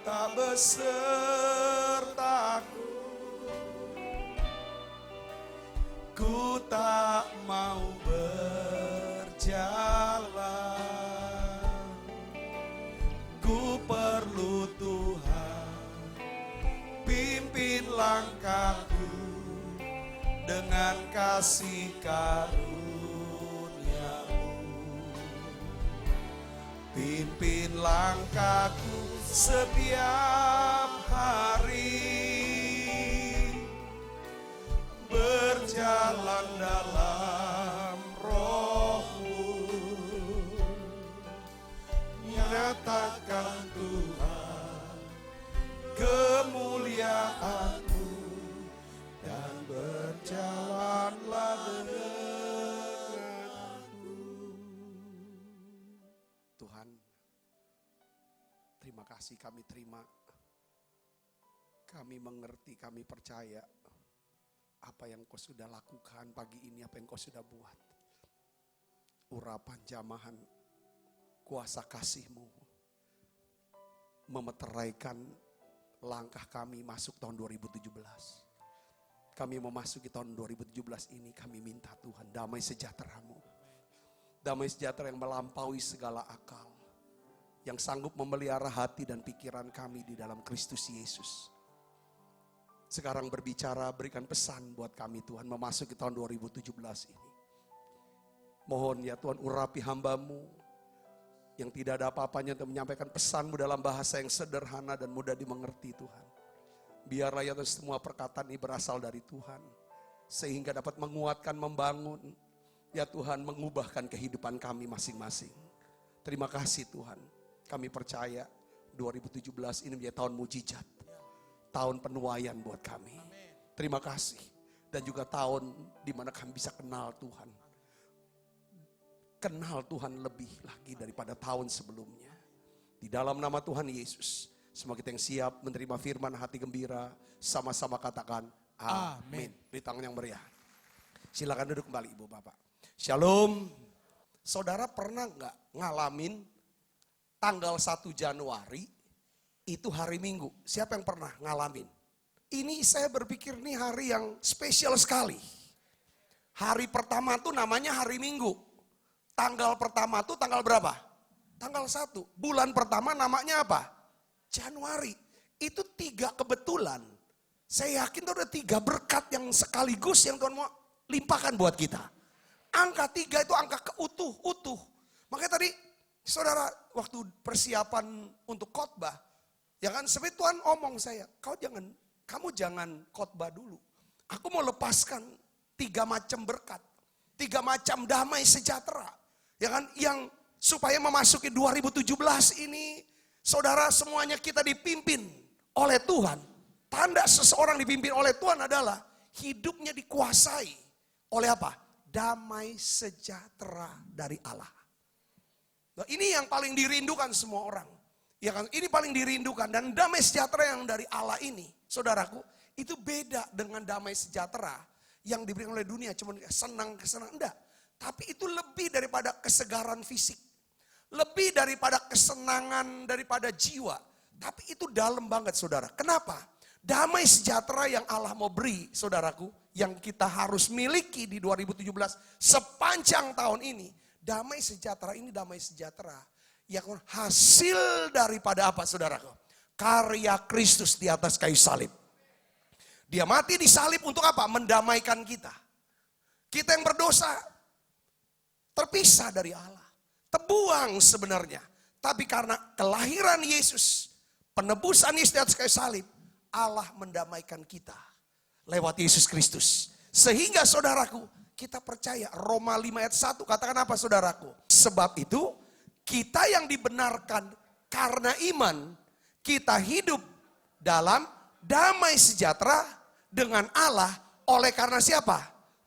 tak besertaku. Ku tak mau berjalan, ku perlu Tuhan. Pimpin langkahku dengan kasih karunia-Mu. Pimpin langkahku setiap hari, berjalan dalam Roh-Mu. Nyatakan Tuhan kemuliaan-Mu dan berjalanlah denganku. Tuhan, terima kasih, kami terima, kami mengerti, kami percaya apa yang Kau sudah lakukan pagi ini, apa yang Kau sudah buat. Urapan jamahan kuasa kasih-Mu memeteraikan langkah kami masuk tahun 2017. Kami memasuki tahun 2017 ini, kami minta Tuhan damai sejahtera-Mu. Damai sejahtera yang melampaui segala akal, yang sanggup memelihara hati dan pikiran kami di dalam Kristus Yesus. Sekarang berbicara, berikan pesan buat kami Tuhan memasuki tahun 2017 ini. Mohon ya Tuhan urapi hamba-Mu yang tidak ada apa-apanya untuk menyampaikan pesan-Mu dalam bahasa yang sederhana dan mudah dimengerti Tuhan. Biarlah ya Tuhan semua perkataan ini berasal dari Tuhan. Sehingga dapat menguatkan, membangun. Ya Tuhan mengubahkan kehidupan kami masing-masing. Terima kasih Tuhan. Kami percaya 2017 ini menjadi tahun mujizat. Tahun penuaian buat kami. Terima kasih. Dan juga tahun di mana kami bisa kenal Tuhan. Kenal Tuhan lebih lagi daripada tahun sebelumnya. Di dalam nama Tuhan Yesus. Semua kita yang siap menerima firman hati gembira. Sama-sama katakan amin. Beri tangan yang meriah. Silakan duduk kembali Ibu Bapak. Shalom. Saudara pernah gak ngalamin tanggal 1 Januari itu hari Minggu? Siapa yang pernah ngalamin? Ini saya berpikir ini hari yang spesial sekali. Hari pertama tuh namanya hari Minggu. Tanggal pertama tuh tanggal berapa? Tanggal 1. Bulan pertama namanya apa? Januari. Itu 3 kebetulan. Saya yakin itu ada 3 berkat yang sekaligus yang Tuhan mau limpahkan buat kita. Angka 3 itu angka utuh. Makanya tadi saudara waktu persiapan untuk khotbah, ya kan seperti Tuhan omong saya, kamu jangan khotbah dulu. Aku mau lepaskan 3 macam berkat, 3 macam damai sejahtera, ya kan, yang supaya memasuki 2017 ini, saudara semuanya kita dipimpin oleh Tuhan. Tanda seseorang dipimpin oleh Tuhan adalah hidupnya dikuasai oleh apa? Damai sejahtera dari Allah. Nah, ini yang paling dirindukan semua orang. Ya kan, ini paling dirindukan, dan damai sejahtera yang dari Allah ini, saudaraku, itu beda dengan damai sejahtera yang diberikan oleh dunia, cuma senang-kesenang, enggak. Tapi itu lebih daripada kesegaran fisik, lebih daripada kesenangan daripada jiwa, tapi itu dalam banget saudara. Kenapa? Damai sejahtera yang Allah mau beri, saudaraku, yang kita harus miliki di 2017 sepanjang tahun ini. Damai sejahtera ini damai sejahtera yang hasil daripada apa saudaraku? Karya Kristus di atas kayu salib. Dia mati di salib untuk apa? Mendamaikan kita. Kita yang berdosa terpisah dari Allah. Terbuang sebenarnya. Tapi karena kelahiran Yesus, penebusan Yesus di atas kayu salib, Allah mendamaikan kita lewat Yesus Kristus. Sehingga saudaraku, kita percaya Roma 5 ayat 1 katakan apa saudaraku? Sebab itu kita yang dibenarkan karena iman, kita hidup dalam damai sejahtera dengan Allah oleh karena siapa?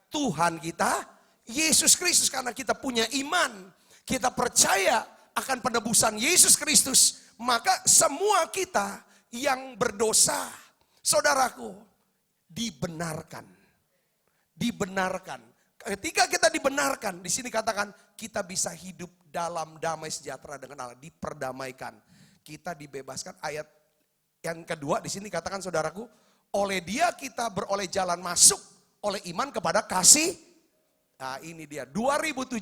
Tuhan kita, Yesus Kristus. Karena kita punya iman, kita percaya akan penebusan Yesus Kristus, maka semua kita yang berdosa, saudaraku, dibenarkan. Dibenarkan. Ketika kita dibenarkan, di sini katakan kita bisa hidup dalam damai sejahtera dengan Allah, diperdamaikan. Kita dibebaskan, ayat Yang kedua di sini katakan saudaraku, oleh dia kita beroleh jalan masuk oleh iman kepada kasih. Nah ini dia, 2017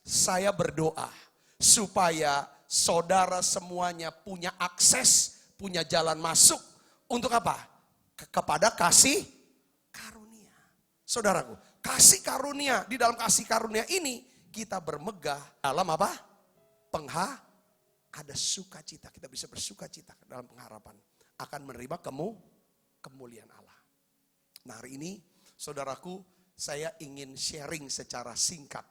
saya berdoa supaya saudara semuanya punya akses, punya jalan masuk untuk apa? Kepada kasih karunia. Saudaraku, kasih karunia, di dalam kasih karunia ini kita bermegah dalam apa? Ada sukacita, kita bisa bersukacita dalam pengharapan akan menerima kemuliaan Allah. Nah hari ini saudaraku, saya ingin sharing secara singkat.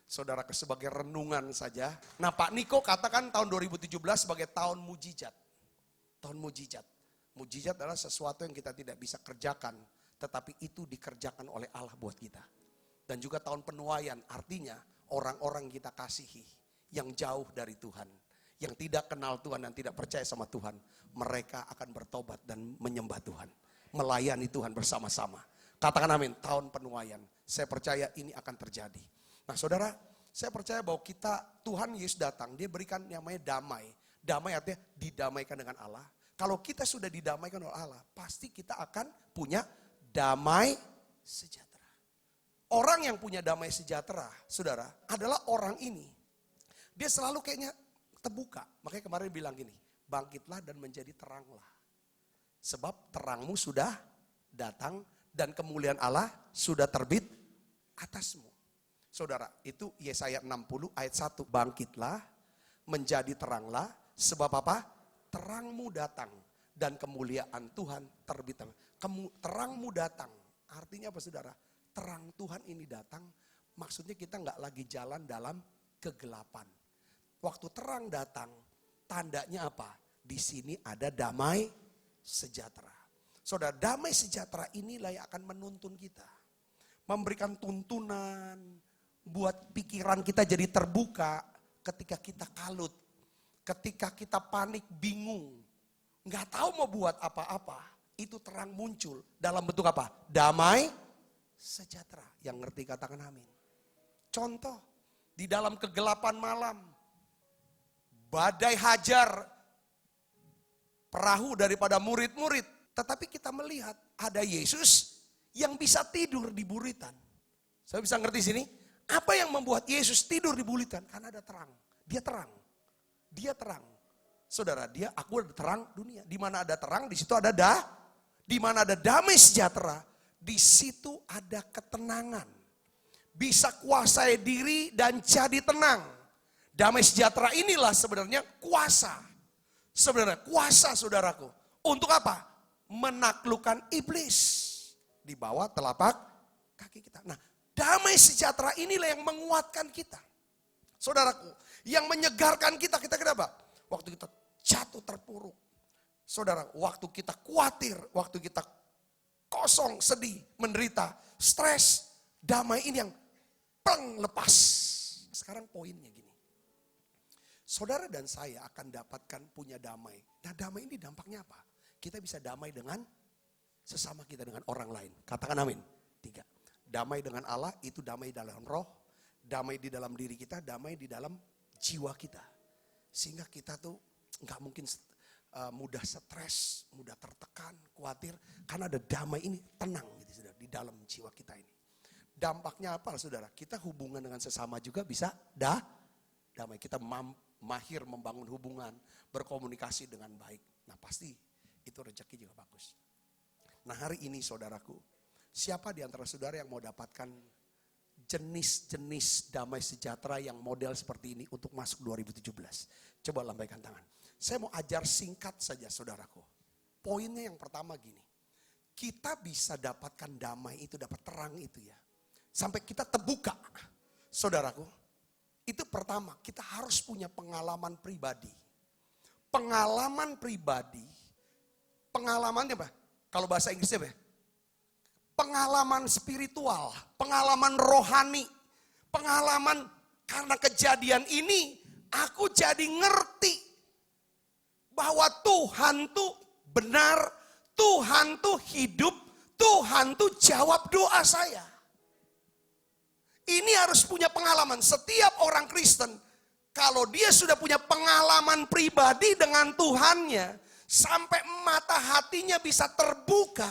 Saudaraku sebagai renungan saja. Nah Pak Niko katakan tahun 2017 sebagai tahun mujizat. Tahun mujizat. Mujizat adalah sesuatu yang kita tidak bisa kerjakan, tetapi itu dikerjakan oleh Allah buat kita. Dan juga tahun penuaian, artinya orang-orang kita kasihi yang jauh dari Tuhan, yang tidak kenal Tuhan dan tidak percaya sama Tuhan, mereka akan bertobat dan menyembah Tuhan, melayani Tuhan bersama-sama. Katakan amin, tahun penuaian. Saya percaya ini akan terjadi. Nah saudara, saya percaya bahwa Tuhan Yesus datang, dia berikan yang namanya damai. Damai artinya didamaikan dengan Allah. Kalau kita sudah didamaikan oleh Allah, pasti kita akan punya damai sejahtera. Orang yang punya damai sejahtera, saudara, adalah orang ini. Dia selalu kayaknya terbuka. Makanya kemarin bilang gini, bangkitlah dan menjadi teranglah. Sebab terangmu sudah datang dan kemuliaan Allah sudah terbit atasmu. Saudara, itu Yesaya 60 ayat 1. Bangkitlah, menjadi teranglah, sebab apa? Terangmu datang dan kemuliaan Tuhan terbit. Terangmu datang, artinya apa saudara? Terang Tuhan ini datang, maksudnya kita nggak lagi jalan dalam kegelapan. Waktu terang datang, tandanya apa? Di sini ada damai sejahtera. Saudara, damai sejahtera inilah yang akan menuntun kita. Memberikan tuntunan, buat pikiran kita jadi terbuka ketika kita kalut. Ketika kita panik, bingung, nggak tahu mau buat apa-apa, itu terang muncul dalam bentuk apa? Damai sejahtera. Yang ngerti katakan amin. Contoh, di dalam kegelapan malam, badai hajar perahu daripada murid-murid, tetapi kita melihat ada Yesus yang bisa tidur di buritan. Saya bisa ngerti sini? Apa yang membuat Yesus tidur di buritan? Karena ada terang. Dia terang. Dia terang. Saudara, aku ada terang dunia. Di mana ada terang, di situ ada di mana ada damai sejahtera, di situ ada ketenangan. Bisa kuasai diri dan jadi tenang. Damai sejahtera inilah sebenarnya kuasa. Sebenarnya kuasa saudaraku. Untuk apa? Menaklukkan iblis. Di bawah telapak kaki kita. Nah, damai sejahtera inilah yang menguatkan kita. Saudaraku, yang menyegarkan kita kenapa? Waktu kita jatuh terpuruk. Saudara, waktu kita khawatir, waktu kita kosong, sedih, menderita, stres, damai ini yang lepas. Sekarang poinnya gini. Saudara dan saya akan dapatkan punya damai. Nah damai ini dampaknya apa? Kita bisa damai dengan sesama kita, dengan orang lain. Katakan amin. 3. Damai dengan Allah itu damai dalam roh. Damai di dalam diri kita, damai di dalam jiwa kita. Sehingga kita tuh nggak mungkin mudah stres, mudah tertekan, khawatir. Karena ada damai ini, tenang gitu saudara, di dalam jiwa kita ini. Dampaknya apa saudara? Kita hubungan dengan sesama juga bisa damai. Kita mahir membangun hubungan, berkomunikasi dengan baik. Nah pasti itu rezeki juga bagus. Nah hari ini saudaraku, siapa di antara saudara yang mau dapatkan jenis-jenis damai sejahtera yang model seperti ini untuk masuk 2017? Coba lambaikan tangan. Saya mau ajar singkat saja saudaraku. Poinnya yang pertama gini. Kita bisa dapatkan damai itu, dapat terang itu ya. Sampai kita terbuka. Saudaraku, itu pertama kita harus punya pengalaman pribadi. Pengalaman pribadi. Pengalamannya apa? Kalau bahasa Inggrisnya apa? Pengalaman spiritual, pengalaman rohani, pengalaman karena kejadian ini aku jadi ngerti bahwa Tuhan tuh benar, Tuhan tuh hidup, Tuhan tuh jawab doa saya. Ini harus punya pengalaman. Setiap orang Kristen, kalau dia sudah punya pengalaman pribadi dengan Tuhannya, Sampai mata hatinya bisa terbuka.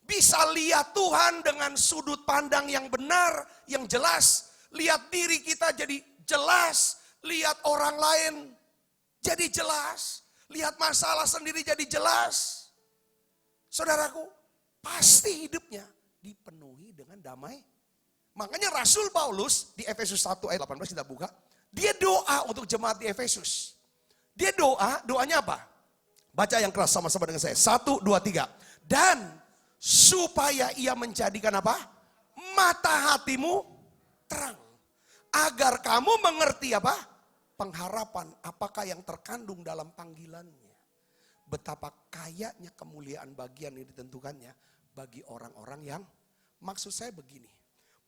Bisa lihat Tuhan dengan sudut pandang yang benar, yang jelas. Lihat diri kita jadi jelas. Lihat orang lain jadi jelas. Lihat masalah sendiri jadi jelas. Saudaraku, pasti hidupnya dipenuhi dengan damai. Makanya Rasul Paulus di Efesus 1 ayat 18 kita buka. Dia doa untuk jemaat di Efesus. Dia doanya apa? Baca yang keras sama-sama dengan saya. 1, 2, 3. Dan supaya ia menjadikan apa? Mata hatimu terang. Agar kamu mengerti apa? Pengharapan apakah yang terkandung dalam panggilannya. Betapa kayanya kemuliaan bagian yang ditentukannya bagi orang-orang yang, maksud saya begini.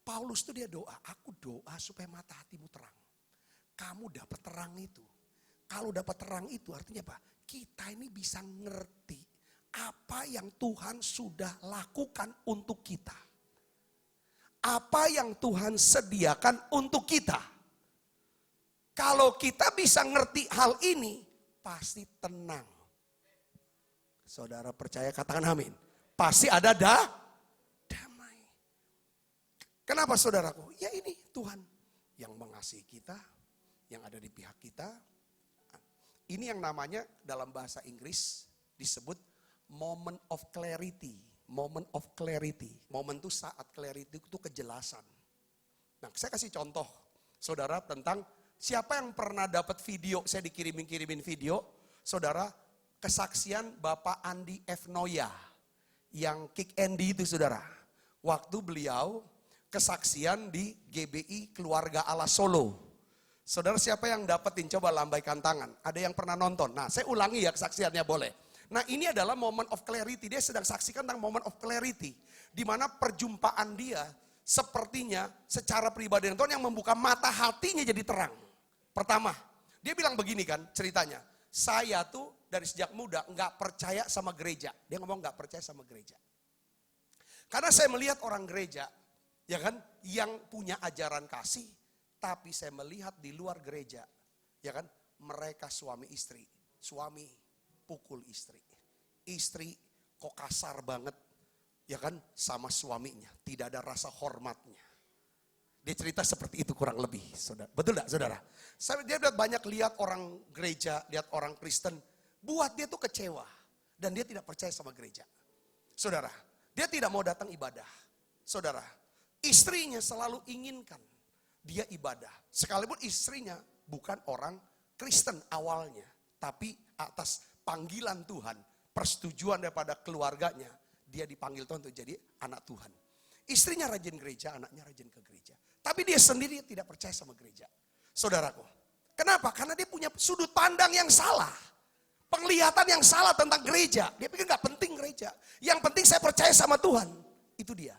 Paulus tuh dia doa, aku doa supaya mata hatimu terang. Kamu dapat terang itu. Kalau dapat terang itu artinya apa? Kita ini bisa ngerti apa yang Tuhan sudah lakukan untuk kita. Apa yang Tuhan sediakan untuk kita. Kalau kita bisa ngerti hal ini, pasti tenang. Saudara percaya katakan amin. Pasti ada damai. Kenapa saudaraku? Ya ini Tuhan yang mengasihi kita, yang ada di pihak kita. Ini yang namanya dalam bahasa Inggris disebut moment of clarity. Moment of clarity. Moment itu saat clarity itu kejelasan. Nah saya kasih contoh saudara tentang siapa yang pernah dapat video, saya dikirimin video. Saudara, kesaksian Bapak Andi F. Noya yang Kick Andy itu saudara. Waktu beliau kesaksian di GBI Keluarga Allah Solo. Saudara siapa yang dapetin coba lambaikan tangan. Ada yang pernah nonton. Nah saya ulangi ya kesaksiannya boleh. Nah ini adalah moment of clarity. Dia sedang saksikan tentang moment of clarity. Di mana perjumpaan dia sepertinya secara pribadi dengan Tuhan yang membuka mata hatinya jadi terang. Pertama dia bilang begini kan ceritanya. Saya tuh dari sejak muda nggak percaya sama gereja. Dia ngomong nggak percaya sama gereja. Karena saya melihat orang gereja, ya kan, yang punya ajaran kasih, tapi saya melihat di luar gereja, ya kan, mereka suami istri, suami pukul istri, istri kok kasar banget, ya kan, sama suaminya, tidak ada rasa hormatnya. Dia cerita seperti itu kurang lebih, saudara. Betul tidak, saudara? Dia banyak lihat orang gereja, lihat orang Kristen, buat dia tuh kecewa. Dan dia tidak percaya sama gereja. Saudara, dia tidak mau datang ibadah. Saudara, istrinya selalu inginkan dia ibadah. Sekalipun istrinya bukan orang Kristen awalnya. Tapi atas panggilan Tuhan, persetujuan daripada keluarganya, dia dipanggil Tuhan untuk jadi anak Tuhan. Istrinya rajin gereja, anaknya rajin ke gereja. Tapi dia sendiri tidak percaya sama gereja. Saudaraku, kenapa? Karena dia punya sudut pandang yang salah. Penglihatan yang salah tentang gereja. Dia pikir gak penting gereja. Yang penting saya percaya sama Tuhan. Itu dia.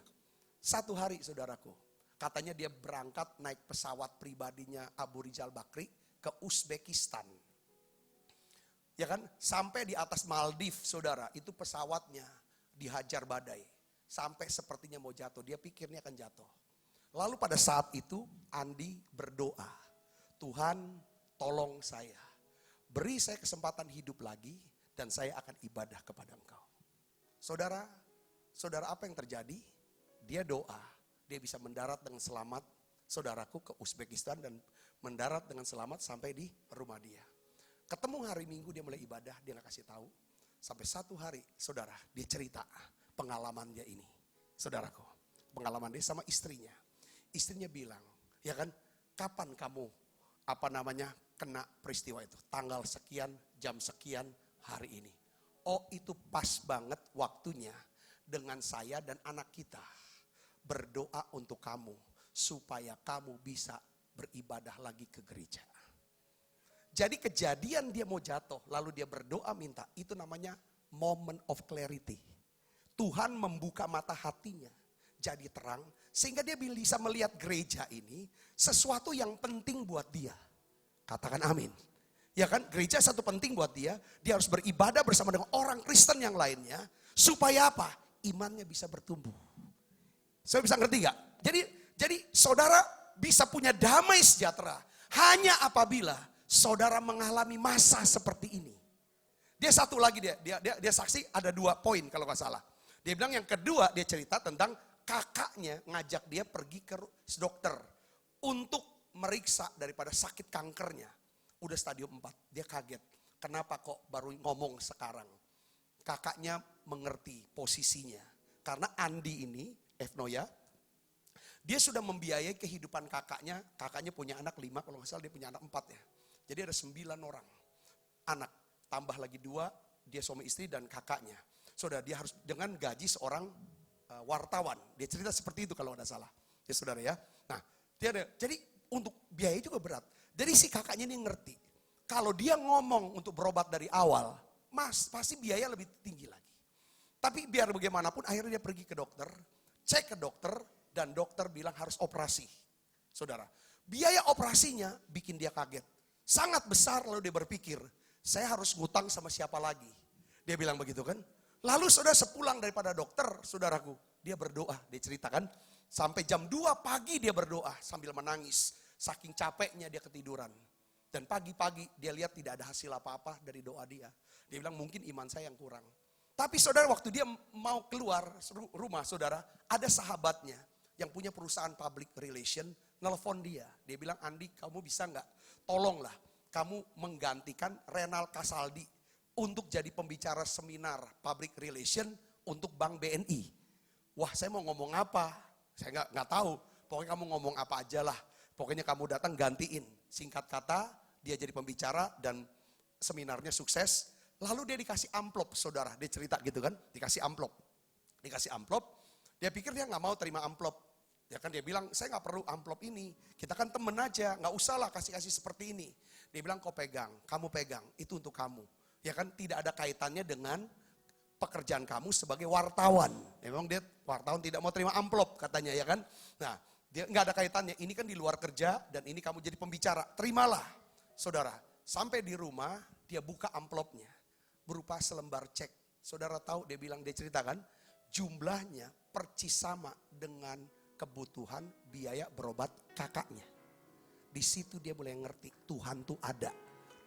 Satu hari saudaraku, katanya dia berangkat naik pesawat pribadinya Abu Rizal Bakri ke Uzbekistan. Ya kan, sampai di atas Maldives saudara, itu pesawatnya dihajar badai. Sampai sepertinya mau jatuh, dia pikirnya akan jatuh. Lalu pada saat itu Andi berdoa, Tuhan tolong saya, beri saya kesempatan hidup lagi dan saya akan ibadah kepada Engkau. Saudara apa yang terjadi? Dia doa, dia bisa mendarat dengan selamat, saudaraku, ke Uzbekistan dan mendarat dengan selamat sampai di rumah dia. Ketemu hari Minggu dia mulai ibadah, dia gak kasih tahu. Sampai satu hari, saudara, dia cerita pengalaman dia ini. Saudaraku, pengalaman dia sama istrinya. Istrinya bilang, ya kan, kapan kamu kena peristiwa itu? Tanggal sekian, jam sekian, hari ini. Oh itu pas banget waktunya dengan saya dan anak kita berdoa untuk kamu. Supaya kamu bisa beribadah lagi ke gereja. Jadi kejadian dia mau jatuh, lalu dia berdoa minta, itu namanya moment of clarity. Tuhan membuka mata hatinya jadi terang, sehingga dia bisa melihat gereja ini sesuatu yang penting buat dia. Katakan amin. Ya kan, gereja satu penting buat dia harus beribadah bersama dengan orang Kristen yang lainnya, supaya apa? Imannya bisa bertumbuh. Saya bisa ngerti gak? Jadi saudara bisa punya damai sejahtera hanya apabila saudara mengalami masa seperti ini. Dia satu lagi dia saksi ada 2 poin kalau nggak salah. Dia bilang yang kedua dia cerita tentang kakaknya ngajak dia pergi ke dokter untuk meriksa daripada sakit kankernya. Udah stadium 4, dia kaget. Kenapa kok baru ngomong sekarang? Kakaknya mengerti posisinya. Karena Andi ini, Evnoya, dia sudah membiayai kehidupan kakaknya. Kakaknya punya anak 5, kalau nggak salah dia punya anak 4 ya. Jadi ada 9 orang anak. Tambah lagi 2, dia suami istri dan kakaknya. Saudara, dia harus dengan gaji seorang wartawan. Dia cerita seperti itu kalau ada salah. Ya saudara ya. Nah, jadi untuk biaya juga berat. Jadi si kakaknya ini ngerti. Kalau dia ngomong untuk berobat dari awal, Mas, pasti biaya lebih tinggi lagi. Tapi biar bagaimanapun akhirnya dia pergi ke dokter, cek ke dokter, dan dokter bilang harus operasi. Saudara, biaya operasinya bikin dia kaget. Sangat besar, lalu dia berpikir, saya harus ngutang sama siapa lagi. Dia bilang begitu kan. Lalu saudara sepulang daripada dokter, saudaraku, dia berdoa, dia ceritakan. Sampai jam 2 pagi dia berdoa sambil menangis. Saking capeknya dia ketiduran. Dan pagi-pagi dia lihat tidak ada hasil apa-apa dari doa dia. Dia bilang mungkin iman saya yang kurang. Tapi saudara waktu dia mau keluar rumah saudara, ada sahabatnya yang punya perusahaan public relation, nelfon dia. Dia bilang, Andi kamu bisa nggak? Tolonglah kamu menggantikan Renal Kasaldi untuk jadi pembicara seminar public relation untuk Bank BNI. Wah saya mau ngomong apa? Saya nggak tahu. Pokoknya kamu ngomong apa aja lah. Pokoknya kamu datang gantiin. Singkat kata, dia jadi pembicara dan seminarnya sukses. Lalu dia dikasih amplop, saudara. Dia cerita gitu kan, dikasih amplop. Dikasih amplop, dia pikir dia nggak mau terima amplop. Ya kan dia bilang, saya nggak perlu amplop ini. Kita kan temen aja, nggak usah lah kasih-kasih seperti ini. Dia bilang, kau pegang, kamu pegang, itu untuk kamu. Ya kan tidak ada kaitannya dengan pekerjaan kamu sebagai wartawan. Ya, memang dia wartawan tidak mau terima amplop katanya ya kan. Nah, dia nggak ada kaitannya. Ini kan di luar kerja dan ini kamu jadi pembicara. Terimalah, saudara. Sampai di rumah dia buka amplopnya berupa selembar cek. Saudara tahu dia bilang dia ceritakan jumlahnya percis sama dengan kebutuhan biaya berobat kakaknya. Di situ dia mulai ngerti Tuhan tuh ada.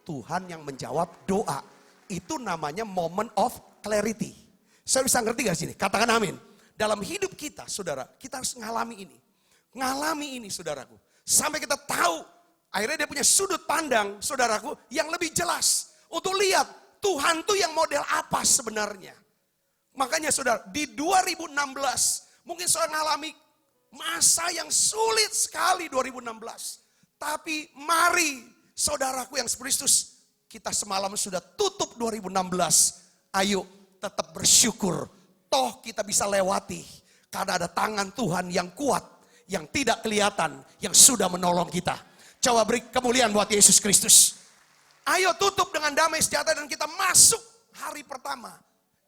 Tuhan yang menjawab doa. Itu namanya moment of clarity. Saya bisa ngerti gak sini? Katakan amin. Dalam hidup kita, saudara, kita harus ngalami ini. Ngalami ini, saudaraku. Sampai kita tahu, akhirnya dia punya sudut pandang, saudaraku, yang lebih jelas. Untuk lihat, Tuhan tuh yang model apa sebenarnya. Makanya saudara, di 2016, mungkin saudara ngalami masa yang sulit sekali 2016. Tapi mari, saudaraku yang Kristus, kita semalam sudah tutup 2016. Ayo tetap bersyukur. Toh kita bisa lewati. Karena ada tangan Tuhan yang kuat. Yang tidak kelihatan. Yang sudah menolong kita. Coba beri kemuliaan buat Yesus Kristus. Ayo tutup dengan damai sejahtera dan kita masuk hari pertama.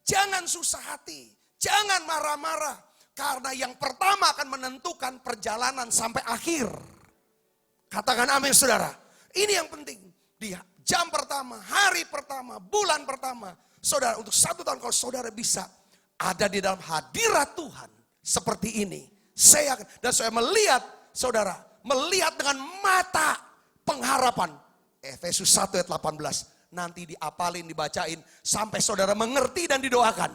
Jangan susah hati. Jangan marah-marah. Karena yang pertama akan menentukan perjalanan sampai akhir. Katakan amin saudara. Ini yang penting. Dia jam pertama, hari pertama, bulan pertama. Saudara, untuk 1 tahun kalau saudara bisa ada di dalam hadirat Tuhan seperti ini. Dan saya melihat, saudara, melihat dengan mata pengharapan. Efesus 1 ayat 18. Nanti diapalin, dibacain, sampai saudara mengerti dan didoakan.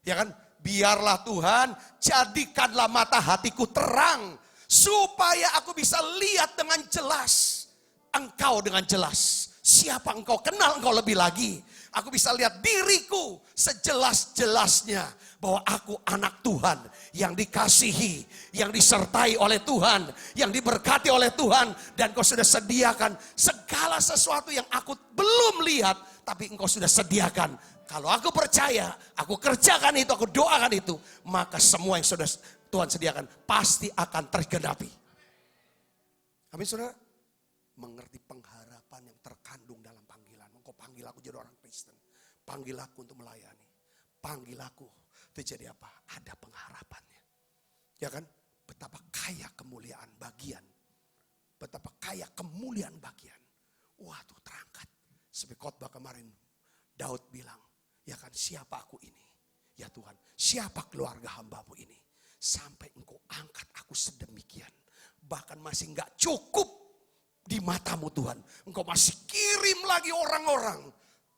Ya kan? Biarlah Tuhan, jadikanlah mata hatiku terang. Supaya aku bisa lihat dengan jelas. Engkau dengan jelas. Siapa engkau, kenal engkau lebih lagi. Aku bisa lihat diriku sejelas-jelasnya. Bahwa aku anak Tuhan yang dikasihi, yang disertai oleh Tuhan, yang diberkati oleh Tuhan. Dan kau sudah sediakan segala sesuatu yang aku belum lihat. Tapi engkau sudah sediakan. Kalau aku percaya, aku kerjakan itu, aku doakan itu. Maka semua yang sudah Tuhan sediakan pasti akan tergenapi. Amin saudara. Mengerti pengharapan yang terkandung dalam panggilan. Engkau panggil aku jadi orang Kristen. Panggil aku untuk melayani. Panggil aku. Itu jadi apa? Ada pengharapannya. Ya kan? Betapa kaya kemuliaan bagian. Betapa kaya kemuliaan bagian. Wah tuh terangkat. Seperti khotbah kemarin. Daud bilang. Ya kan siapa aku ini? Ya Tuhan. Siapa keluarga hambamu ini? Sampai engkau angkat aku sedemikian. Bahkan masih gak cukup. Di matamu Tuhan. Engkau masih kirim lagi orang-orang.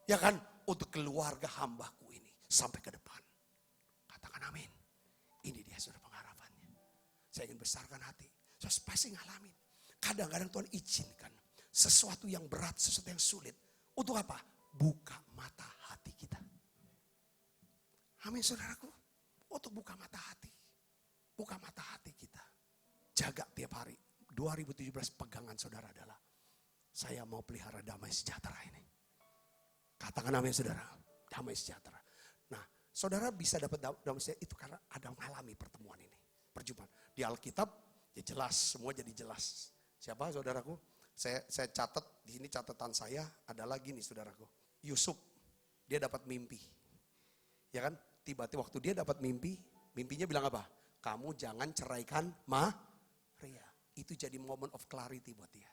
Ya kan. untuk keluarga hambaku ini sampai ke depan. Katakan amin. Ini dia saudara pengharapannya. Saya ingin besarkan hati. Saya pasti ngalamin. Kadang-kadang Tuhan izinkan sesuatu yang berat, sesuatu yang sulit. Untuk apa? Buka mata hati kita. Amin saudaraku. Untuk buka mata hati. Buka mata hati kita. Jaga tiap hari. 2017 pegangan saudara adalah saya mau pelihara damai sejahtera ini. Katakan amin saudara. Damai sejahtera. Nah saudara bisa dapat damai sejahtera itu karena ada mengalami pertemuan ini. Perjumpaan. Di Alkitab ya jelas. Semua jadi jelas. Siapa saudaraku? Saya catat. Di sini catatan saya adalah gini saudaraku. Yusuf. Dia dapat mimpi. Ya kan? Tiba-tiba waktu dia dapat mimpi. Mimpinya bilang apa? Kamu jangan ceraikan Maria. Itu jadi moment of clarity buat dia.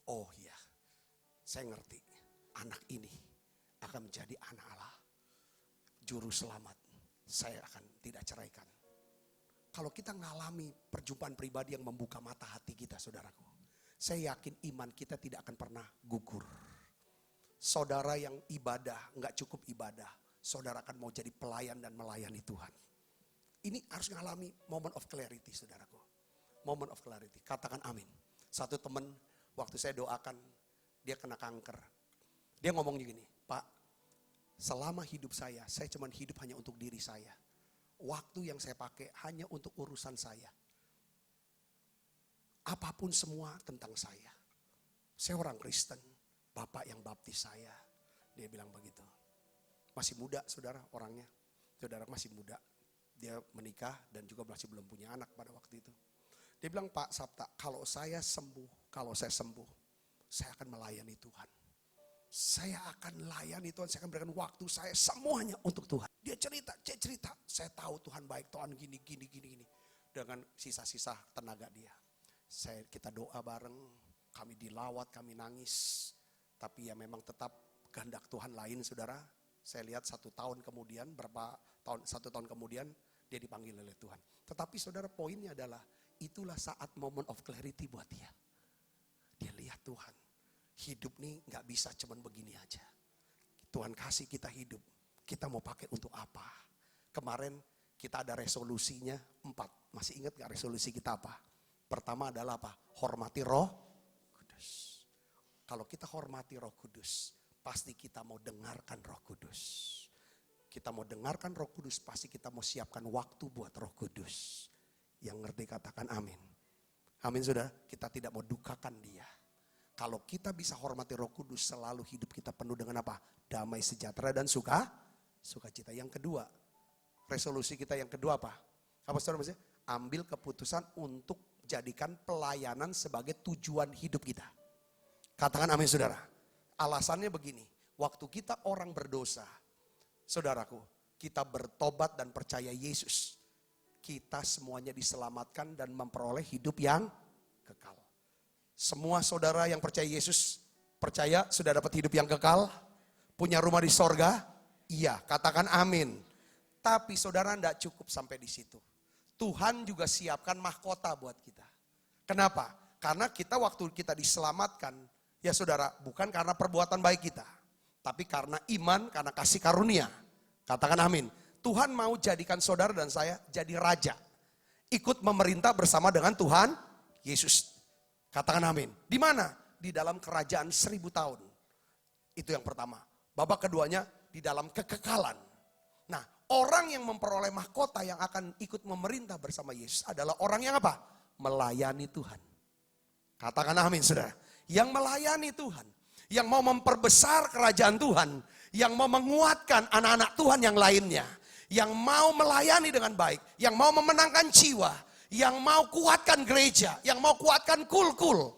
Oh iya, saya ngerti. Anak ini akan menjadi anak Allah. Juru selamat. Saya akan tidak ceraikan. Kalau kita ngalami perjumpaan pribadi yang membuka mata hati kita saudaraku. Saya yakin iman kita tidak akan pernah gugur. Saudara yang ibadah, nggak cukup ibadah. Saudara akan mau jadi pelayan dan melayani Tuhan. Ini harus ngalami moment of clarity saudaraku. Moment of clarity. Katakan amin. Satu teman waktu saya doakan dia kena kanker. Dia ngomong gini, Pak, selama hidup saya cuma hidup hanya untuk diri saya. Waktu yang saya pakai hanya untuk urusan saya. Apapun semua tentang saya. Saya orang Kristen, Bapak yang baptis saya. Dia bilang begitu. Masih muda saudara orangnya. Saudara masih muda. Dia menikah dan juga masih belum punya anak pada waktu itu. Dia bilang, Pak Sapta, kalau saya sembuh, saya akan melayani Tuhan. Saya akan melayani Tuhan, saya akan berikan waktu saya semuanya untuk Tuhan. Dia cerita, saya tahu Tuhan baik, Tuhan gini. Dengan sisa-sisa tenaga dia. Kita doa bareng, kami dilawat, kami nangis. Tapi ya memang tetap kehendak Tuhan lain saudara. Saya lihat 1 tahun kemudian, 1 tahun kemudian dia dipanggil oleh Tuhan. Tetapi saudara poinnya adalah, itulah saat moment of clarity buat dia. Dia lihat Tuhan, hidup nih gak bisa cuman begini aja. Tuhan kasih kita hidup, kita mau pakai untuk apa? Kemarin kita ada resolusinya 4. Masih ingat gak resolusi kita apa? Pertama adalah apa? Hormati Roh Kudus. Kalau kita hormati Roh Kudus, pasti kita mau dengarkan Roh Kudus. Kita mau dengarkan Roh Kudus, pasti kita mau siapkan waktu buat Roh Kudus. Yang ngerti katakan amin. Amin saudara, kita tidak mau dukakan dia. Kalau kita bisa hormati Roh Kudus, selalu hidup kita penuh dengan apa? Damai sejahtera dan sukacita. Yang kedua, resolusi kita yang kedua apa? Apa saudara maksudnya? Ambil keputusan untuk jadikan pelayanan sebagai tujuan hidup kita. Katakan amin saudara. Alasannya begini, waktu kita orang berdosa, saudaraku, kita bertobat dan percaya Yesus. Kita semuanya diselamatkan dan memperoleh hidup yang kekal. Semua saudara yang percaya Yesus, percaya sudah dapat hidup yang kekal, punya rumah di sorga, iya, katakan amin. Tapi saudara tidak cukup sampai di situ. Tuhan juga siapkan mahkota buat kita. Kenapa? Karena kita waktu kita diselamatkan, ya saudara, bukan karena perbuatan baik kita. Tapi karena iman, karena kasih karunia. Katakan amin. Tuhan mau jadikan saudara dan saya jadi raja. Ikut memerintah bersama dengan Tuhan Yesus. Katakan amin. Di mana? Di dalam kerajaan 1000 tahun. Itu yang pertama. Babak keduanya di dalam kekekalan. Nah, orang yang memperoleh mahkota yang akan ikut memerintah bersama Yesus adalah orang yang apa? Melayani Tuhan. Katakan amin saudara. Yang melayani Tuhan. Yang mau memperbesar kerajaan Tuhan. Yang mau menguatkan anak-anak Tuhan yang lainnya. Yang mau melayani dengan baik. Yang mau memenangkan jiwa. Yang mau kuatkan gereja. Yang mau kuatkan kul-kul.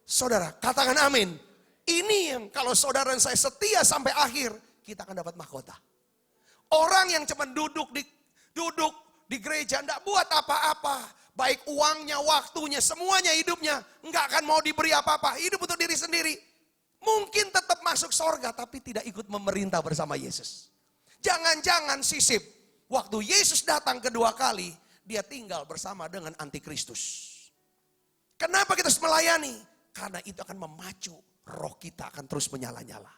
Saudara, katakan amin. Ini yang kalau saudara dan saya setia sampai akhir, kita akan dapat mahkota. Orang yang cuma duduk di gereja, tidak buat apa-apa. Baik uangnya, waktunya, semuanya hidupnya. Enggak akan mau diberi apa-apa. Hidup untuk diri sendiri. Mungkin tetap masuk sorga, tapi tidak ikut memerintah bersama Yesus. Jangan-jangan sisip. Waktu Yesus datang kedua kali, dia tinggal bersama dengan antikristus. Kenapa kita harus melayani? Karena itu akan memacu roh kita akan terus menyala-nyala.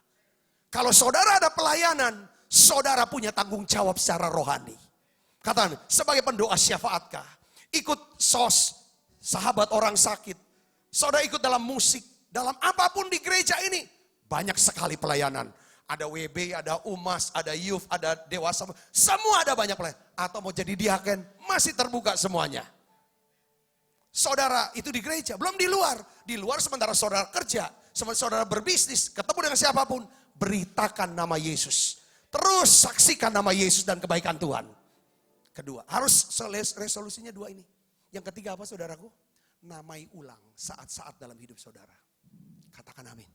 Kalau saudara ada pelayanan, saudara punya tanggung jawab secara rohani. Katakan, sebagai pendoa syafaatkah, ikut SOS, sahabat orang sakit, saudara ikut dalam musik, dalam apapun di gereja ini, banyak sekali pelayanan. Ada WB, ada UMAS, ada youth, ada dewasa, semua ada banyak pelayanan. Atau mau jadi diaken, masih terbuka semuanya. Saudara itu di gereja, belum di luar. Di luar sementara saudara kerja, sementara saudara berbisnis, ketemu dengan siapapun, beritakan nama Yesus. Terus saksikan nama Yesus dan kebaikan Tuhan. Kedua, harus resolusinya dua ini. Yang ketiga apa saudaraku? Namai ulang saat-saat dalam hidup saudara. Katakan amin.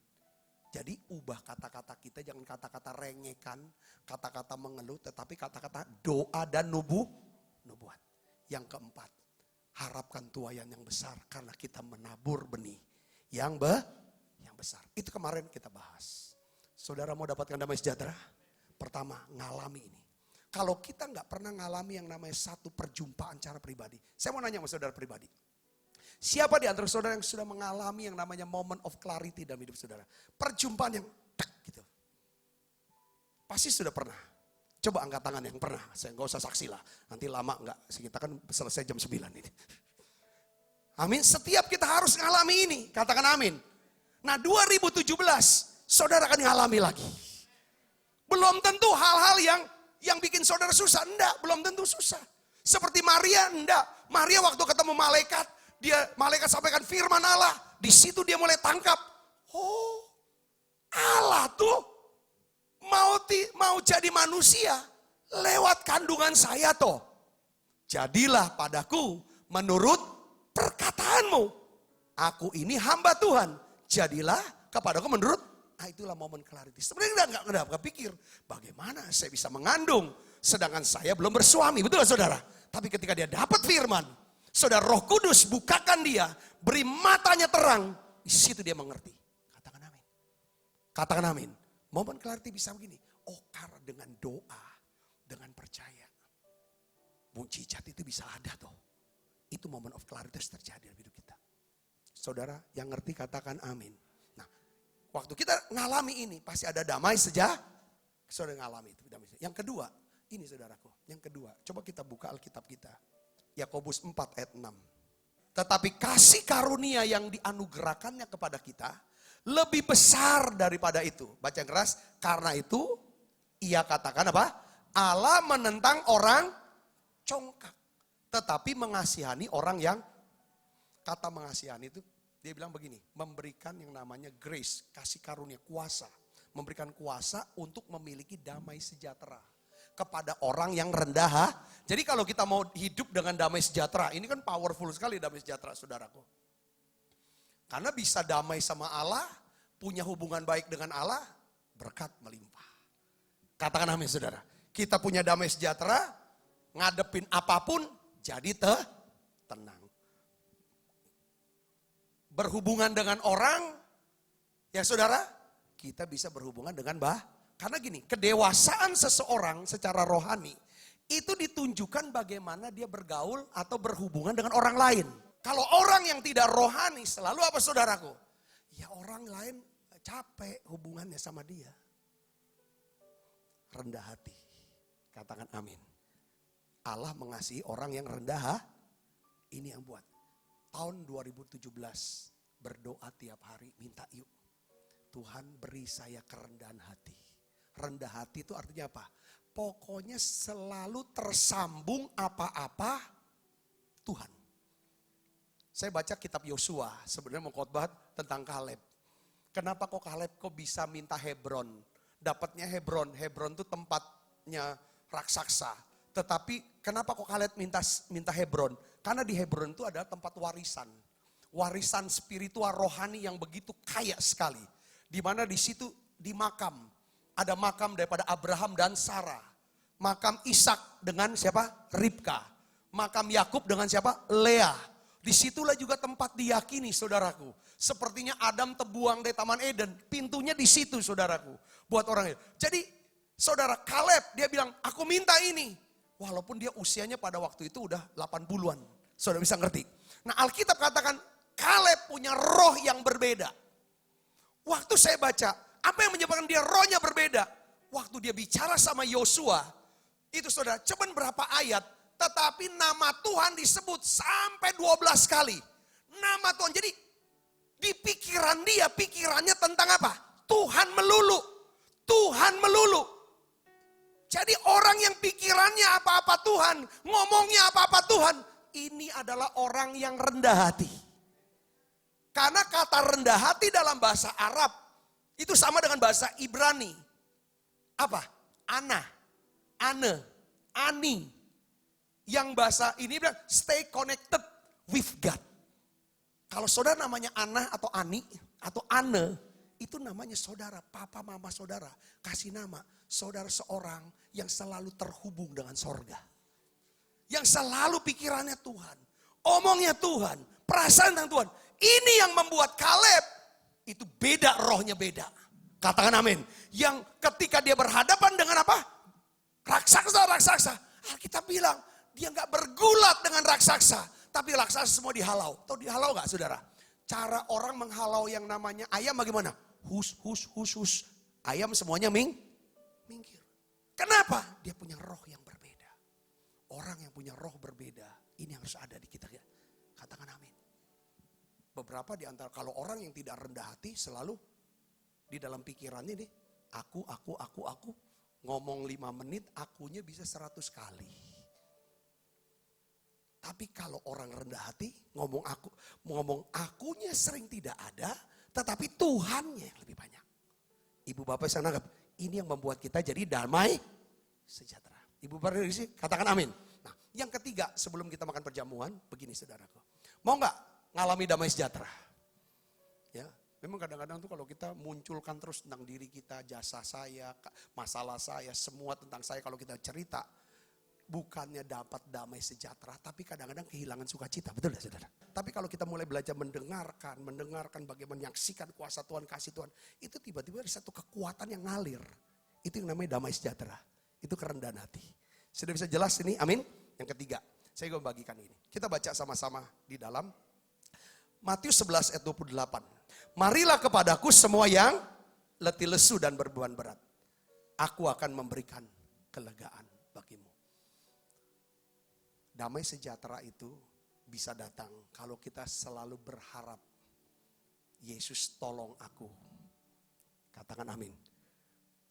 Jadi ubah kata-kata kita, jangan kata-kata rengekan, kata-kata mengeluh, tetapi kata-kata doa dan nubuat. Yang keempat, harapkan tuaian yang besar karena kita menabur benih yang besar. Itu kemarin kita bahas. Saudara mau dapatkan damai sejahtera? Pertama, ngalami ini. Kalau kita nggak pernah ngalami yang namanya satu perjumpaan cara pribadi. Saya mau nanya sama saudara pribadi. Siapa di antara saudara yang sudah mengalami yang namanya moment of clarity dalam hidup saudara? Perjumpaan yang tak gitu. Pasti sudah pernah. Coba angkat tangan yang pernah. Saya nggak usah saksi lah. Nanti lama nggak. Kita kan selesai jam 9 ini. Amin. Setiap kita harus ngalami ini. Katakan amin. Nah 2017 saudara akan ngalami lagi. Belum tentu hal-hal yang bikin saudara susah. Enggak, belum tentu susah. Seperti Maria, enggak. Maria waktu ketemu malaikat, malaikat sampaikan firman Allah. Di situ dia mulai tangkap. Oh, Allah tuh mau jadi manusia lewat kandungan saya toh. Jadilah padaku menurut perkataanmu. Aku ini hamba Tuhan. Jadilah kepadaku menurut. Nah itulah momen clarity. Sebenarnya enggak pikir bagaimana saya bisa mengandung sedangkan saya belum bersuami. Betul saudara? Tapi ketika dia dapat firman, saudara Roh Kudus bukakan dia, beri matanya terang, di situ dia mengerti. Katakan amin. Katakan amin. Momen clarity bisa begini. Oh karena dengan doa, dengan percaya. Mujizat itu bisa ada toh. Itu momen of clarity terjadi dalam hidup kita. Saudara yang ngerti katakan amin. Nah waktu kita ngalami ini pasti ada damai sejahtera. Saudara ngalami itu. Yang kedua, ini saudaraku. Yang kedua, coba kita buka Alkitab kita. Yakobus 4 ayat 6. Tetapi kasih karunia yang dianugerahkannya kepada kita lebih besar daripada itu. Baca yang keras. Karena itu ia katakan apa? Allah menentang orang congkak. Tetapi mengasihani orang yang, kata mengasihani itu dia bilang begini. Memberikan yang namanya grace, kasih karunia, kuasa. Memberikan kuasa untuk memiliki damai sejahtera. Kepada orang yang rendah. Jadi kalau kita mau hidup dengan damai sejahtera. Ini kan powerful sekali damai sejahtera saudaraku. Karena bisa damai sama Allah, punya hubungan baik dengan Allah, berkat melimpah. Katakan amin saudara. Kita punya damai sejahtera, ngadepin apapun, jadi tenang. Berhubungan dengan orang, ya saudara, kita bisa berhubungan dengan karena gini, kedewasaan seseorang secara rohani, itu ditunjukkan bagaimana dia bergaul atau berhubungan dengan orang lain. Kalau orang yang tidak rohani selalu apa saudaraku? Ya orang lain capek hubungannya sama dia. Rendah hati. Katakan amin. Allah mengasihi orang yang rendah. Ini yang buat. Tahun 2017 berdoa tiap hari minta yuk. Tuhan beri saya kerendahan hati. Rendah hati itu artinya apa? Pokoknya selalu tersambung apa-apa Tuhan. Saya baca kitab Yosua, sebenarnya mau khotbah tentang Kaleb. Kenapa kok Kaleb kok bisa minta Hebron? Dapatnya Hebron, Hebron itu tempatnya raksasa. Tetapi kenapa kok Kaleb minta Hebron? Karena di Hebron itu ada tempat warisan. Warisan spiritual rohani yang begitu kaya sekali. Di mana di situ di makam. Ada makam daripada Abraham dan Sarah. Makam Ishak dengan siapa? Ribka. Makam Yakub dengan siapa? Leah. Disitulah juga tempat diyakini saudaraku. Sepertinya Adam terbuang dari Taman Eden. Pintunya di situ saudaraku. Buat orang itu. Jadi saudara Kaleb dia bilang aku minta ini. Walaupun dia usianya pada waktu itu udah 80-an. Saudara bisa ngerti. Nah Alkitab katakan Kaleb punya roh yang berbeda. Waktu saya baca Apa yang menyebabkan dia rohnya berbeda? Waktu dia bicara sama Yosua, itu saudara, cuman berapa ayat, tetapi nama Tuhan disebut sampai 12 kali. Nama Tuhan, jadi di pikiran dia, pikirannya tentang apa? Tuhan melulu. Tuhan melulu. Jadi orang yang pikirannya apa-apa Tuhan, ngomongnya apa-apa Tuhan, ini adalah orang yang rendah hati. Karena kata rendah hati dalam bahasa Arab, itu sama dengan bahasa Ibrani. Apa? Ana, ane, ani. Yang bahasa ini bilang stay connected with God. Kalau saudara namanya Ana atau Ani atau Ane, itu namanya saudara, papa mama saudara. Kasih nama saudara seorang yang selalu terhubung dengan sorga. Yang selalu pikirannya Tuhan, omongnya Tuhan, perasaan tentang Tuhan. Ini yang membuat Kaleb itu beda, rohnya beda. Katakan amin. Yang ketika dia berhadapan dengan apa? Raksasa. Alkitab bilang dia nggak bergulat dengan raksasa. Tapi raksasa semua dihalau. Tahu dihalau nggak saudara? Cara orang menghalau yang namanya ayam bagaimana? Hus. Ayam semuanya minggir. Kenapa? Dia punya roh yang berbeda. Orang yang punya roh berbeda, ini harus ada di kita ya. Katakan amin. Beberapa di antara, kalau orang yang tidak rendah hati selalu di dalam pikirannya nih, aku. Ngomong 5 menit, akunya bisa 100 kali. Tapi kalau orang rendah hati, ngomong akunya sering tidak ada, tetapi Tuhannya yang lebih banyak. Ibu bapak saya nangkap, ini yang membuat kita jadi damai sejahtera. Ibu bapak sih katakan amin. Nah, yang ketiga sebelum kita makan perjamuan, begini saudaraku. Mau nggak ngalami damai sejahtera? Ya, memang kadang-kadang tuh kalau kita munculkan terus tentang diri kita, jasa saya, masalah saya, semua tentang saya kalau kita cerita, bukannya dapat damai sejahtera, tapi kadang-kadang kehilangan sukacita, betul tidak saudara? Tapi kalau kita mulai belajar mendengarkan bagaimana menyaksikan kuasa Tuhan, kasih Tuhan, itu tiba-tiba ada satu kekuatan yang ngalir. Itu yang namanya damai sejahtera, itu kerendahan hati. Sudah bisa jelas ini, amin? Yang ketiga, saya mau bagikan ini. Kita baca sama-sama di dalam Matius 11 ayat 28. Marilah kepadaku semua yang letih lesu dan berbeban berat. Aku akan memberikan kelegaan bagimu. Damai sejahtera itu bisa datang kalau kita selalu berharap Yesus tolong aku. Katakan amin.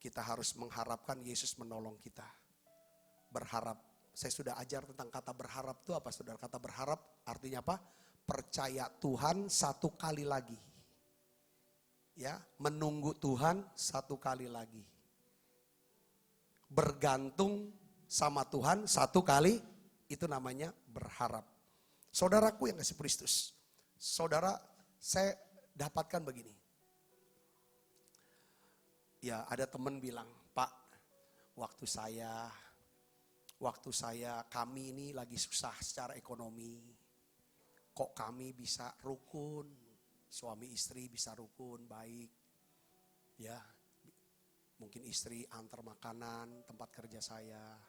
Kita harus mengharapkan Yesus menolong kita. Berharap. Saya sudah ajar tentang kata berharap itu apa saudara? Kata berharap artinya apa? Percaya Tuhan satu kali lagi. Ya, menunggu Tuhan satu kali lagi. Bergantung sama Tuhan satu kali. Itu namanya berharap. Saudaraku yang kasih Kristus. Saudara, saya dapatkan begini. Ya ada teman bilang, Pak, waktu saya kami ini lagi susah secara ekonomi. Kok kami bisa rukun, suami istri bisa rukun, baik. Ya, mungkin istri antar makanan, tempat kerja saya,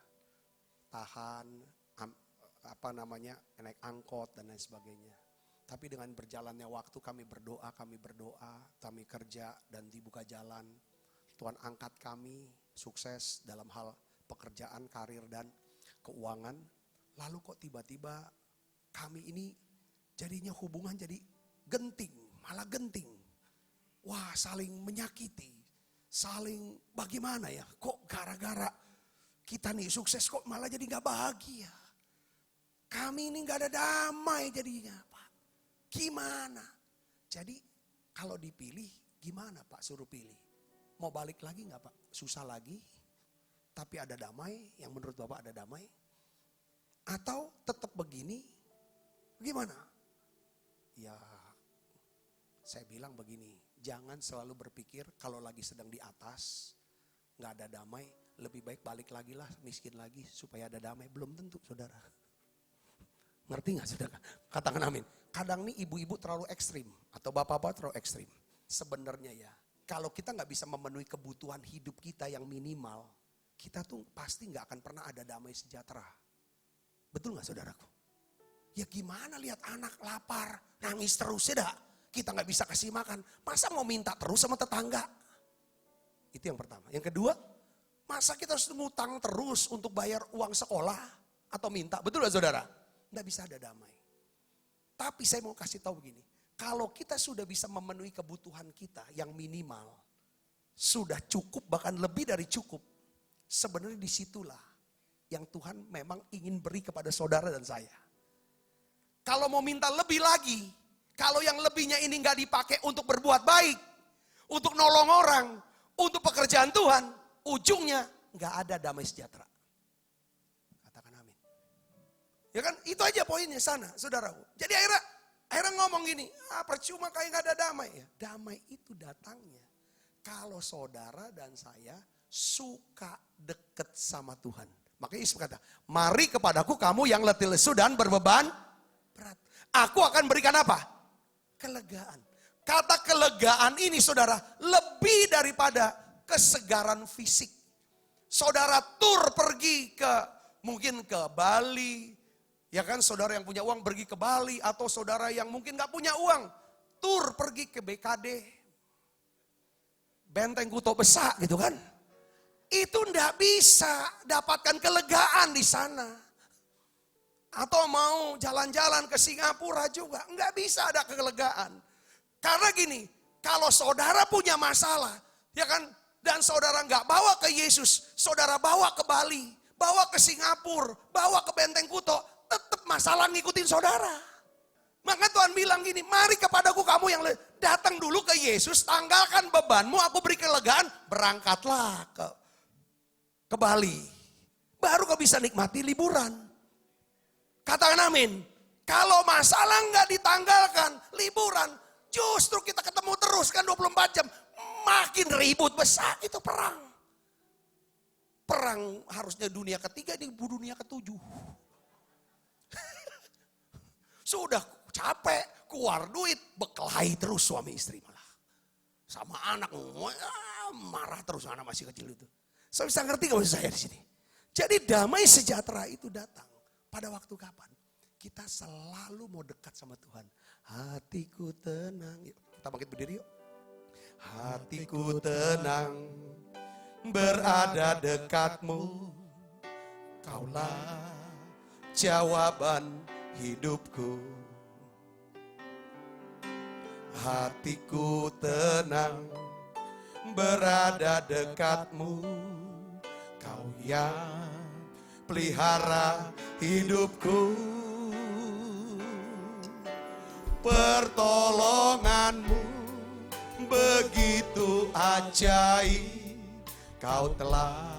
tahan, naik angkot dan lain sebagainya. Tapi dengan berjalannya waktu kami berdoa, kami kerja dan dibuka jalan. Tuhan angkat kami sukses dalam hal pekerjaan, karir dan keuangan. Lalu kok tiba-tiba kami ini jadinya hubungan jadi genting, malah genting. Wah, saling menyakiti, saling bagaimana ya? Kok gara-gara kita nih sukses kok malah jadi gak bahagia. Kami ini gak ada damai jadinya Pak. Gimana? Jadi kalau dipilih gimana Pak suruh pilih? Mau balik lagi gak Pak? Susah lagi. Tapi ada damai, yang menurut Bapak ada damai. Atau tetap begini, gimana? Ya saya bilang begini, jangan selalu berpikir kalau lagi sedang di atas, gak ada damai. Lebih baik balik lagi lah, miskin lagi supaya ada damai. Belum tentu saudara. Ngerti gak saudara? Katakan amin. Kadang nih ibu-ibu terlalu ekstrim atau bapak-bapak terlalu ekstrim. Sebenarnya ya, kalau kita gak bisa memenuhi kebutuhan hidup kita yang minimal, kita tuh pasti gak akan pernah ada damai sejahtera. Betul gak saudaraku? Ya gimana lihat anak lapar, nangis terus ya dah. Kita gak bisa kasih makan. Masa mau minta terus sama tetangga? Itu yang pertama. Yang kedua, masa kita harus ngutang terus untuk bayar uang sekolah atau minta? Betul gak saudara? Nggak bisa ada damai. Tapi saya mau kasih tahu begini. Kalau kita sudah bisa memenuhi kebutuhan kita yang minimal, sudah cukup bahkan lebih dari cukup. Sebenarnya disitulah yang Tuhan memang ingin beri kepada saudara dan saya. Kalau mau minta lebih lagi, kalau yang lebihnya ini nggak dipakai untuk berbuat baik, untuk nolong orang, untuk pekerjaan Tuhan, ujungnya nggak ada damai sejahtera. Katakan amin. Ya kan, itu aja poinnya sana, saudaraku. Jadi akhirnya ngomong gini, percuma kayak nggak ada damai. Ya, damai itu datangnya kalau saudara dan saya suka deket sama Tuhan. Makanya Yesus berkata, mari kepadaku kamu yang letih lesu dan berbeban berat. Aku akan berikan apa? Kelegaan. Kata kelegaan ini saudara, lebih daripada kesegaran fisik. Saudara tur pergi mungkin ke Bali. Ya kan, saudara yang punya uang pergi ke Bali. Atau saudara yang mungkin gak punya uang, tur pergi ke BKD. Benteng Kuto Besak gitu kan. Itu ndak bisa dapatkan kelegaan di sana. Atau mau jalan-jalan ke Singapura juga, nggak bisa ada kelegaan. Karena gini, kalau saudara punya masalah, ya kan, dan saudara nggak bawa ke Yesus, saudara bawa ke Bali, bawa ke Singapura, bawa ke Benteng Kuto, tetap masalah ngikutin saudara. Maka Tuhan bilang gini, mari kepadaku kamu yang datang dulu ke Yesus, tanggalkan bebanmu, aku beri kelegaan, berangkatlah ke Bali. Baru kau bisa nikmati liburan. Katakan amin. Kalau masalah nggak ditanggalkan, liburan, justru kita ketemu terus kan 24 jam. Makin ribut besar, itu perang. Perang harusnya dunia ketiga, ini dunia ketujuh. Sudah capek, keluar duit, bekelahi terus suami istri malah. Sama anak, marah terus anak masih kecil itu. Saya bisa ngerti gak maksud saya di sini? Jadi damai sejahtera itu datang pada waktu kapan? Kita selalu mau dekat sama Tuhan. Hatiku tenang. Yuk, kita bangkit berdiri yuk. Hatiku tenang berada dekatmu. Kaulah jawaban hidupku. Hatiku tenang berada dekatmu. Kau yang pelihara hidupku. Pertolonganmu begitu ajaib. Kau telah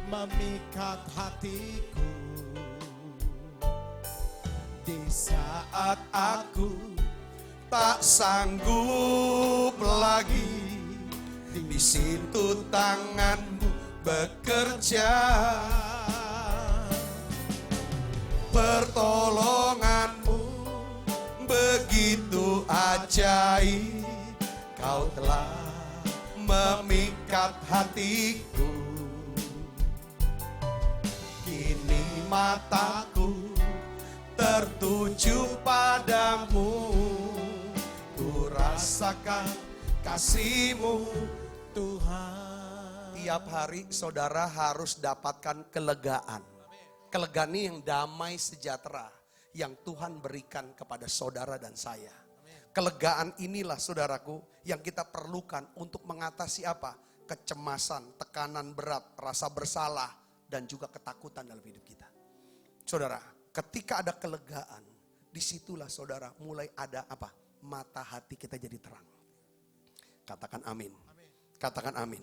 memikat hatiku. Di saat aku tak sanggup lagi, di situ tanganmu bekerja. Pertolonganmu begitu ajaib. Kau telah memikat hatiku. Kini mataku tertuju padamu. Ku rasakan kasih-Mu Tuhan. Tiap hari saudara harus dapatkan kelegaan. Kelegaan ini yang damai sejahtera yang Tuhan berikan kepada saudara dan saya. Kelegaan inilah saudaraku yang kita perlukan untuk mengatasi apa? Kecemasan, tekanan berat, rasa bersalah, dan juga ketakutan dalam hidup kita. Saudara, ketika ada kelegaan, disitulah saudara mulai ada apa? Mata hati kita jadi terang. Katakan amin. Katakan amin.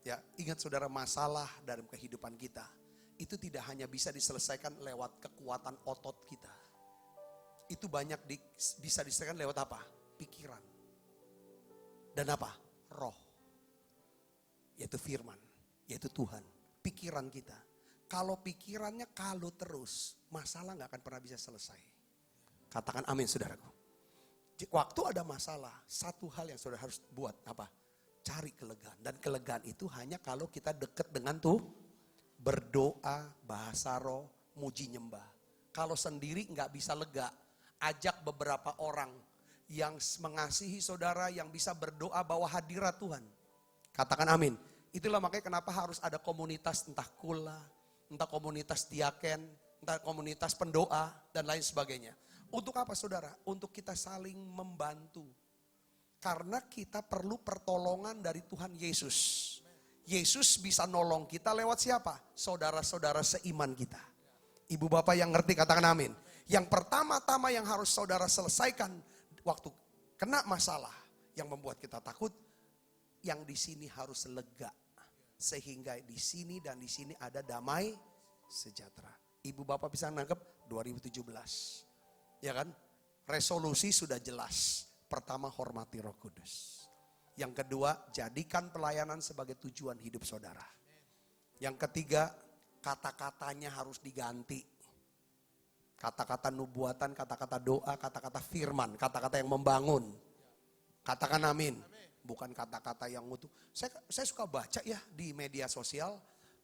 Ya, ingat saudara, masalah dalam kehidupan kita itu tidak hanya bisa diselesaikan lewat kekuatan otot kita. Itu banyak bisa diselesaikan lewat apa? Pikiran. Dan apa? Roh. Yaitu firman, yaitu Tuhan. Pikiran kita. Kalau pikirannya kalau terus, masalah gak akan pernah bisa selesai. Katakan amin saudaraku. Waktu ada masalah, satu hal yang saudara harus buat apa? Cari kelegaan. Dan kelegaan itu hanya kalau kita dekat dengan berdoa, bahasa roh, muji nyembah. Kalau sendiri gak bisa lega, ajak beberapa orang yang mengasihi saudara, yang bisa berdoa bawa hadirat Tuhan. Katakan amin. Itulah makanya kenapa harus ada komunitas, entah kula, entah komunitas diaken, entah komunitas pendoa, dan lain sebagainya. Untuk apa saudara? Untuk kita saling membantu. Karena kita perlu pertolongan dari Tuhan Yesus. Yesus bisa nolong kita lewat siapa? Saudara-saudara seiman kita. Ibu bapak yang ngerti katakan amin. Yang pertama-tama yang harus saudara selesaikan waktu kena masalah yang membuat kita takut, yang di sini harus lega. Sehingga di sini dan di sini ada damai sejahtera. Ibu bapak bisa nangkep 2017. Ya kan? Resolusi sudah jelas. Pertama, hormati Roh Kudus. Yang kedua, jadikan pelayanan sebagai tujuan hidup saudara. Yang ketiga, kata-katanya harus diganti. Kata-kata nubuatan, kata-kata doa, kata-kata firman, kata-kata yang membangun. Katakan amin. Bukan kata-kata yang mutu. Saya suka baca ya di media sosial.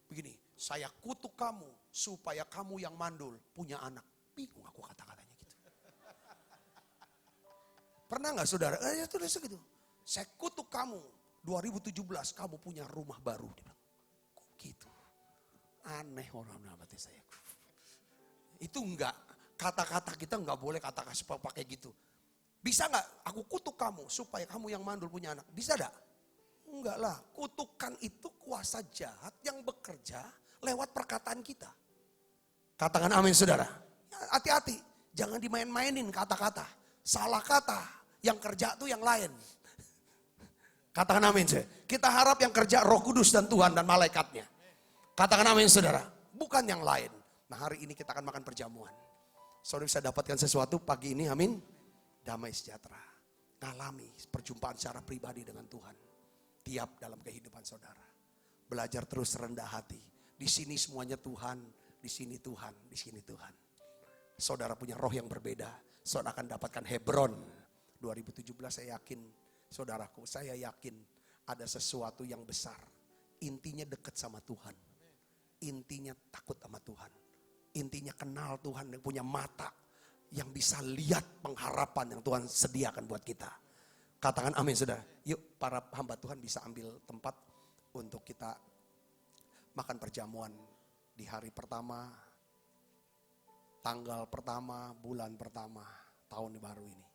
Begini, saya kutuk kamu supaya kamu yang mandul punya anak. Bingung aku kata-katanya gitu. Pernah gak saudara? Ya tulis gitu. Saya kutuk kamu 2017 kamu punya rumah baru. Dia bilang, kok gitu? Aneh orang berarti saya. Itu enggak. Kata-kata kita enggak boleh kata-kata pakai gitu. Bisa nggak aku kutuk kamu supaya kamu yang mandul punya anak? Bisa nggak? Enggak lah. Kutukan itu kuasa jahat yang bekerja lewat perkataan kita. Katakan amin saudara. Hati-hati. Jangan dimain-mainin kata-kata. Salah kata. Yang kerja tuh yang lain. Katakan amin saudara. Kita harap yang kerja Roh Kudus dan Tuhan dan malaikatnya. Katakan amin saudara. Bukan yang lain. Nah hari ini kita akan makan perjamuan. Saudara bisa dapatkan sesuatu pagi ini amin. Damai sejahtera. Ngalami perjumpaan secara pribadi dengan Tuhan. Tiap dalam kehidupan saudara. Belajar terus rendah hati. Di sini semuanya Tuhan. Di sini Tuhan. Di sini Tuhan. Saudara punya roh yang berbeda. Saudara akan dapatkan Hebron. 2017 saya yakin. Saudaraku saya yakin. Ada sesuatu yang besar. Intinya dekat sama Tuhan. Intinya takut sama Tuhan. Intinya kenal Tuhan yang punya mata. Yang bisa lihat pengharapan yang Tuhan sediakan buat kita. Katakan amin saudara. Yuk para hamba Tuhan bisa ambil tempat untuk kita makan perjamuan di hari pertama, tanggal pertama, bulan pertama, tahun baru ini.